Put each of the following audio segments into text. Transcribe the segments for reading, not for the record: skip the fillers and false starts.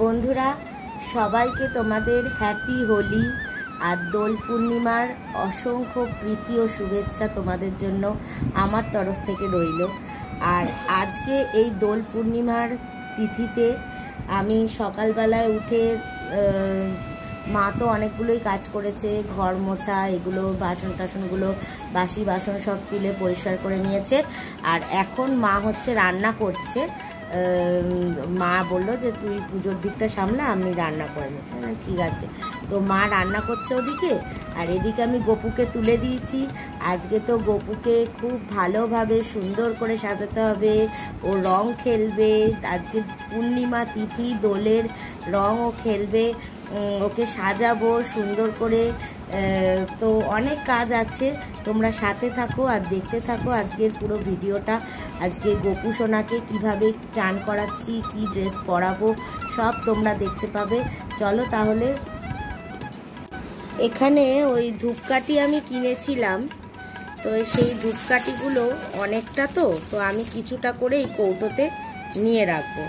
বন্ধুরা, সবাইকে তোমাদের হ্যাপি হোলি আর দোল পূর্ণিমার অসংখ্য প্রীতি ও শুভেচ্ছা তোমাদের জন্য আমার তরফ থেকে রইল। আর আজকে এই দোল পূর্ণিমার তিথিতে আমি সকালবেলায় উঠে মা তো অনেকগুলোই কাজ করেছে, ঘর মোছা, এগুলো বাসন টাসনগুলো বাসি বাসন সব তুলে পরিষ্কার করে নিয়েছে। আর এখন মা হচ্ছে রান্না করছে। মা বললো যে তুই পুজোর দিকটা সামলা, আমি রান্না করে নিচ্ছি। ঠিক আছে। তো মা রান্না করছে ওদিকে, আর এদিকে আমি গপুকে তুলে দিয়েছি। আজকে তো গপুকে খুব ভালোভাবে সুন্দর করে সাজাতে হবে। ও রং খেলবে, আজকে পূর্ণিমা তিথি, দোলের রং ও খেলবে। ওকে সাজাবো সুন্দর করে। তো অনেক কাজ আছে, তোমরা সাথে থাকো আর দেখতে থাকো আজকের পুরো ভিডিওটা। আজকে গোপু সোনাকে কীভাবে চান করাচ্ছি, কি ড্রেস পরাবো, সব তোমরা দেখতে পাবে। চলো তাহলে। এখানে ওই ধূপকাঠি আমি কিনেছিলাম, তো সেই ধূপকাঠিগুলো অনেকটা, তো আমি কিছুটা করে এই কৌটোতে নিয়ে রাখবো।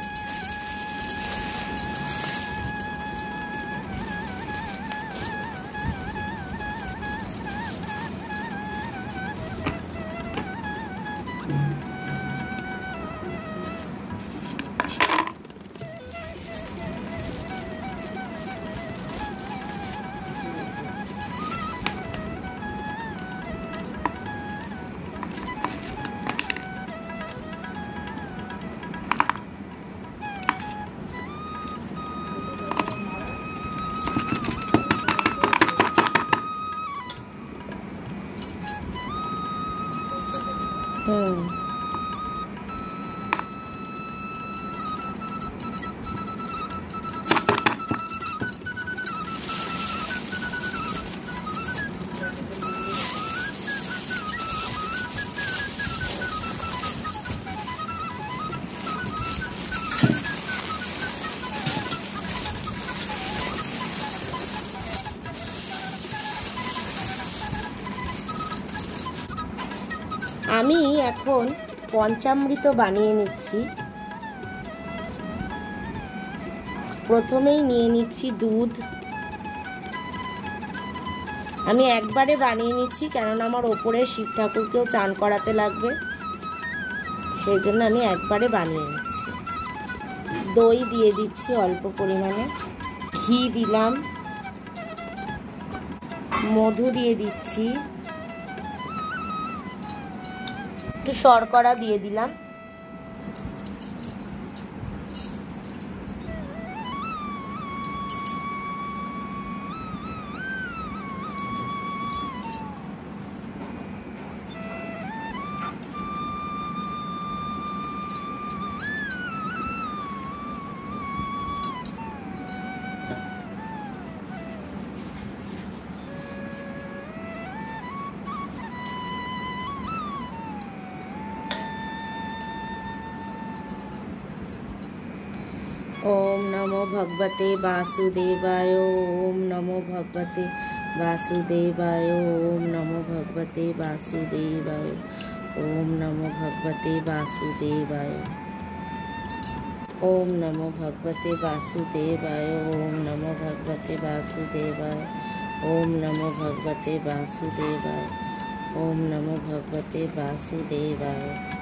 আমি এখন পঞ্চামৃত বানিয়ে নিচ্ছি। প্রথমেই নিয়ে নিচ্ছি দুধ। আমি একবারে বানিয়ে নিচ্ছি, কেননা আমার ওপরে শিব ঠাকুরকেও চান করাতে লাগবে, সেই জন্য আমি একবারে বানিয়ে নিচ্ছি। দই দিয়ে দিচ্ছি অল্প পরিমাণে, ঘি দিলাম, মধু দিয়ে দিচ্ছি, একটু শর্করা দিয়ে দিলাম। ओम नमो भगवते वासुदेवाय। ओम नमो भगवते वासुदेवाय। ओम नमो भगवते वासुदेवाय। ओम नमो भगवते वासुदेवाय। ओम नमो भगवते वासुदेवाय। ओम नमो भगवते वासुदेवाय। ओम नमो भगवते वासुदेवाय। ओम नमो भगवते वासुदेवाय।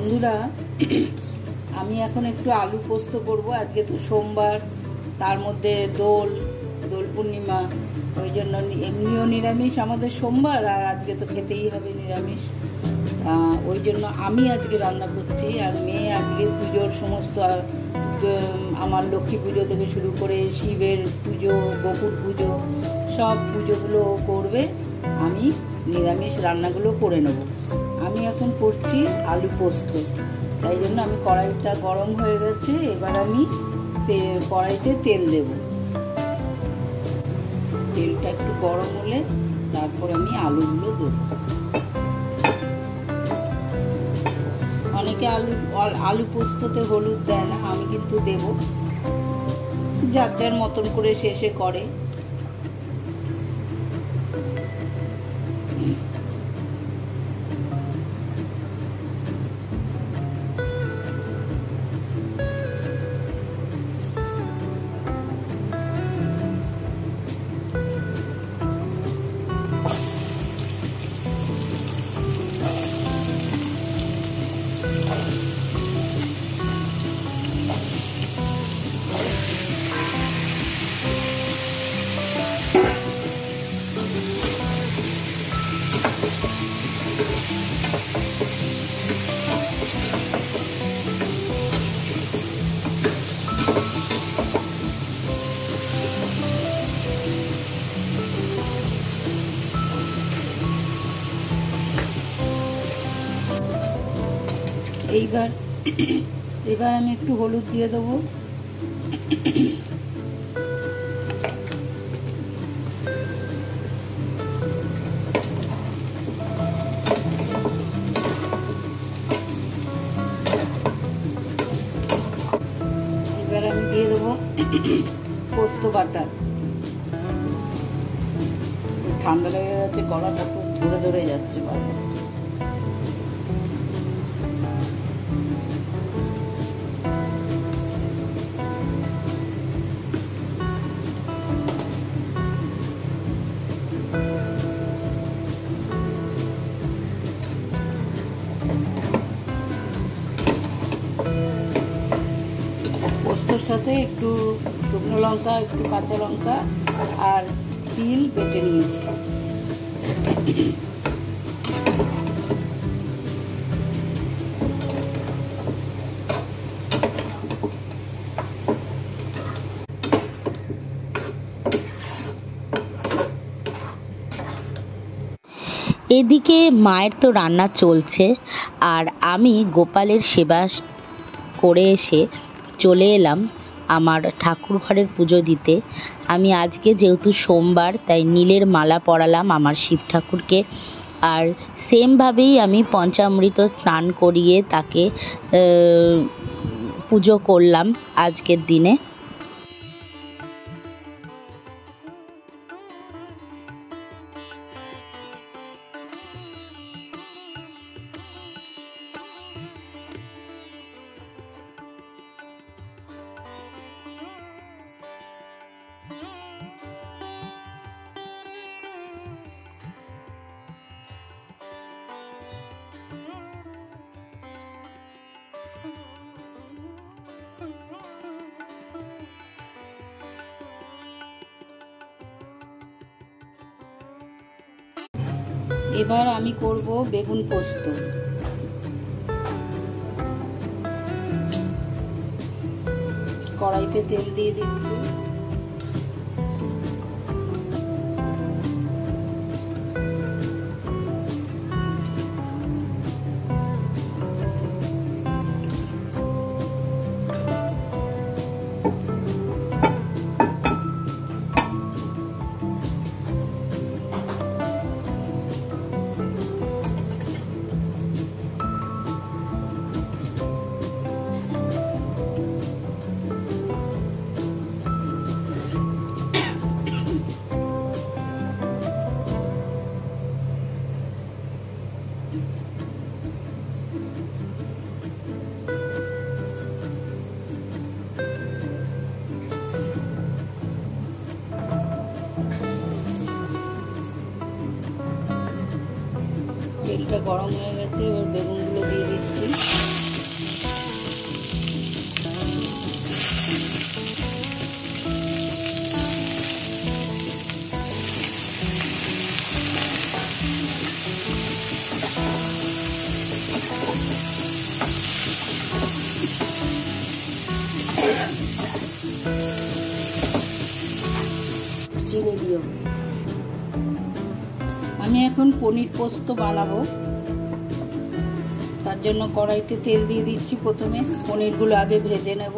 বন্ধুরা, আমি এখন একটু আলু পোস্ত করব। আজকে তো সোমবার, তার মধ্যে দোল পূর্ণিমা, ওই জন্য এমনিও নিরামিষ আমাদের সোমবার, আর আজকে তো খেতেই হবে নিরামিষ। ওই জন্য আমি আজকে রান্না করছি। আর মেয়ে আজকে পুজোর সমস্ত, আমার লক্ষ্মী পুজো থেকে শুরু করে শিবের পুজো, গোপুর পুজো, সব পুজোগুলো করবে। আমি নিরামিষ রান্নাগুলো করে নেব। আমি এখন করছি আলু পোস্ত, তাই জন্য আমি কড়াইটা গরম হয়ে গেছে। এবার আমি কড়াইতে তেল দেব। তেলটা একটু গরম হলে তারপর আমি আলুগুলো দেবো। অনেকে আলু পোস্ততে হলুদ দেয় না, আমি কিন্তু দেব, যার যার মতন করে শেষে করে। এবার আমি একটু হলুদ দিয়ে দেবো। এবার আমি দিয়ে দেবো পোস্ত বাটা। ঠান্ডা লেগে গেছে, গলাটা খুব ধরে যাচ্ছে বারবার। পোস্তর সাথে একটু শুকনো লঙ্কা, একটু কাঁচা লঙ্কা আর তিল বেটে নিয়েছি। এদিকে মায়ের তো রান্না চলছে, আর আমি গোপালের সেবা করে এসে চলে এলাম আমার ঠাকুর ঘরের পুজো দিতে। আমি আজকে যেহেতু সোমবার, তাই নীলের মালা পরালাম আমার শিব ঠাকুরকে। আর সেমভাবেই আমি পঞ্চামৃত স্নান করিয়ে তাকে পুজো করলাম আজকের দিনে। এবার আমি করব বেগুন পোস্ত। কড়াইতে তেল দিয়ে দিচ্ছি। তেলটা গরম হয়ে গেছে, এবার বেগুনগুলো দিয়ে দিচ্ছি। চিনি দিও। আমি এখন পনির পোস্ত বানাবো, তার জন্য কড়াইতে তেল দিয়ে দিচ্ছি। প্রথমে পনিরগুলো আগে ভেজে নেব।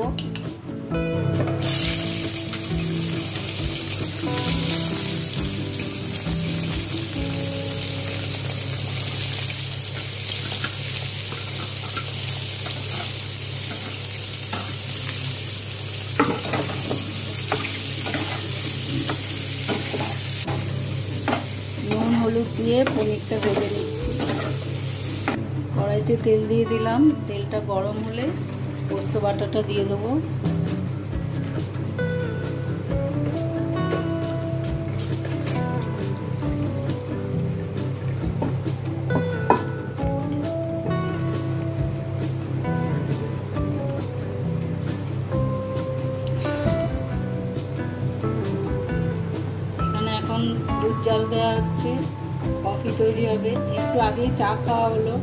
নুন হলুদ দিয়ে পনিরটা ভেজে নিচ্ছি। কড়াইতে তেল দিয়ে দিলাম, তেলটা গরম হলে পোস্ত বাটাটা দিয়ে দেবো। এখানে এখন দুধ জাল দেওয়া হচ্ছে, কফি তৈরি হবে। একটু আগেই চা খাওয়া হলো,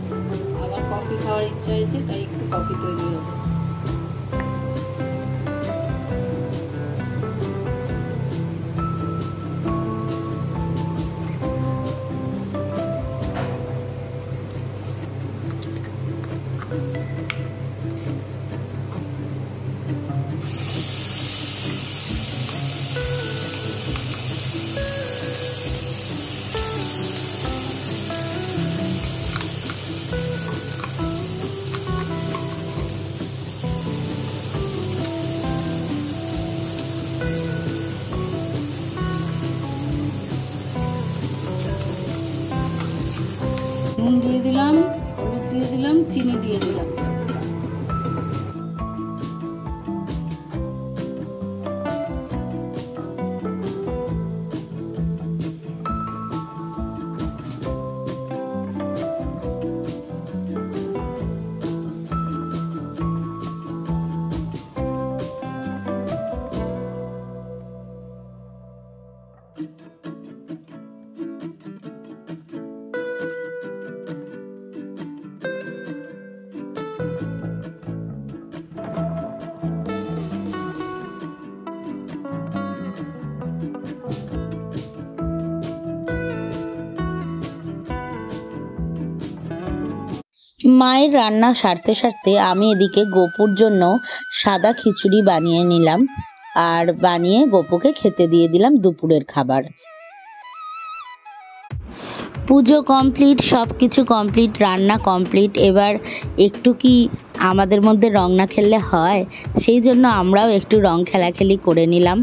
আবার কফি খাওয়ার ইচ্ছা হয়েছে, তাই একটু কফি তৈরি হবে। নুন দিয়ে দিলাম, হলুদ দিয়ে দিলাম, চিনি দিয়ে দিলাম। মায়ের রান্না সারতে সারতে আমি এদিকে গোপুর জন্য সাদা খিচুড়ি বানিয়ে নিলাম, আর বানিয়ে গোপুকে খেতে দিয়ে দিলাম দুপুরের খাবার। পুজো কমপ্লিট, সব কিছু কমপ্লিট, রান্না কমপ্লিট। এবার একটু কি আমাদের মধ্যে রং না খেললে হয়, সেই জন্য আমরাও একটু রং খেলাখেলি করে নিলাম।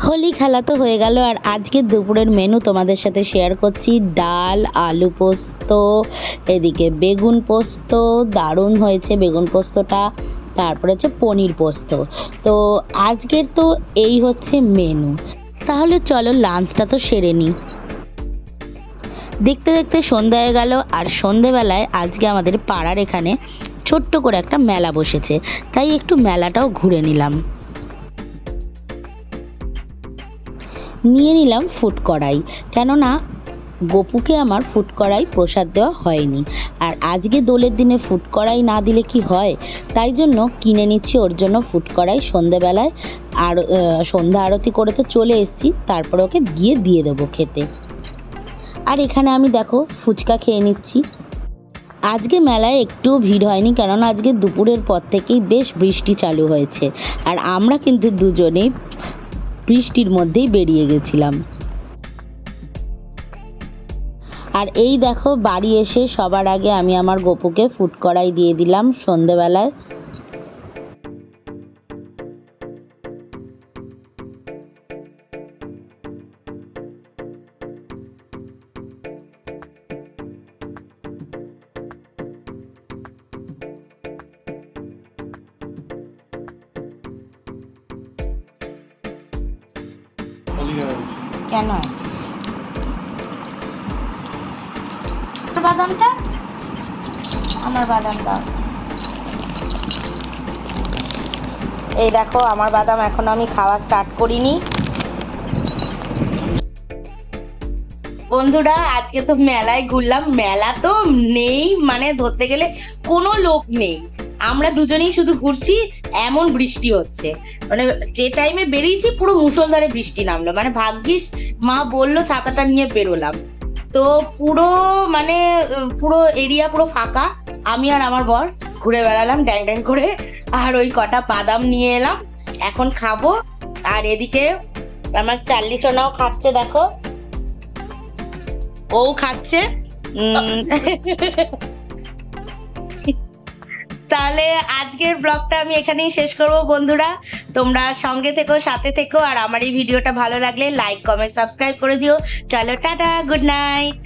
হোলি খেলা তো হয়ে গেল, আর আজকে দুপুরের মেনু তোমাদের সাথে শেয়ার করছি। ডাল, আলু পোস্ত, এদিকে বেগুন পোস্ত, দারুণ হয়েছে বেগুন পোস্তটা। তারপরে হচ্ছে পনির পোস্ত। তো আজকের তো এই হচ্ছে মেনু। তাহলে চলো লাঞ্চটা তো সেরে নিই। দেখতে দেখতে সন্ধ্যা হয়ে গেল, আর সন্ধেবেলায় আজকে আমাদের পাড়ার এখানে ছোট্ট করে একটা মেলা বসেছে, তাই একটু মেলাটাও ঘুরে নিলাম। নিয়ে নিলাম ফুড কড়াই, কেননা গপুকে আমার ফুড কড়াই প্রসাদ দেওয়া হয়নি, আর আজকে দোলের দিনে ফুড কড়াই না দিলে কি হয়, তাই জন্য কিনে নিচ্ছি ওর জন্য ফুড কড়াই সন্ধেবেলায়। আর সন্ধ্যা আরতি করে তো চলে এসেছি, তারপর ওকে গিয়ে দিয়ে দেবো খেতে। আর এখানে আমি দেখো ফুচকা খেয়ে নিচ্ছি। আজকে মেলায় একটু ভিড় হয়নি, কারণ আজকে দুপুরের পর থেকেই বেশ বৃষ্টি চালু হয়েছে, আর আমরা কিন্তু দুজনেই বৃষ্টির মধ্যেই বেরিয়ে গেছিলাম। আর এই দেখো বাড়ি এসে সবার আগে আমি আমার গপুকে ফুড কড়াই দিয়ে দিলাম সন্ধেবেলায়। কেন আছিস বাদামটা? আমার বাদামটা এই দেখো, আমার বাদাম এখনো আমি খাওয়া স্টার্ট করিনি। বন্ধুরা আজকে তো মেলায় ঘুরলাম, মেলা তো নেই মানে ধরতে গেলে কোনো লোক নেই, আমরা দুজনেই শুধু ঘুরছি। এমন বৃষ্টি হচ্ছে, মানে যে টাইমে বেরিয়েছি পুরো মুষলধারে বৃষ্টি নামলো, মানে ভাগ্যিস মা বললো ছাতাটা নিয়ে বেরোলাম। তো পুরো মানে পুরো এরিয়া পুরো ফাঁকা, আমি আর আমার বর ঘুরে বেড়ালাম ড্যাং ড্যাং করে, আর ওই কটা বাদাম নিয়ে এলাম, এখন খাবো। আর এদিকে আমার চার্লি সোনাও খাচ্ছে, দেখো ও খাচ্ছে। তাহলে আজকের ব্লগটা আমি এখানেই শেষ করব বন্ধুরা। তোমরা সঙ্গে থেকো, সাথে থেকো, আর আমার এই ভিডিওটা ভালো লাগলে লাইক, কমেন্ট, সাবস্ক্রাইব করে দিও। চলো টাটা, গুড নাইট।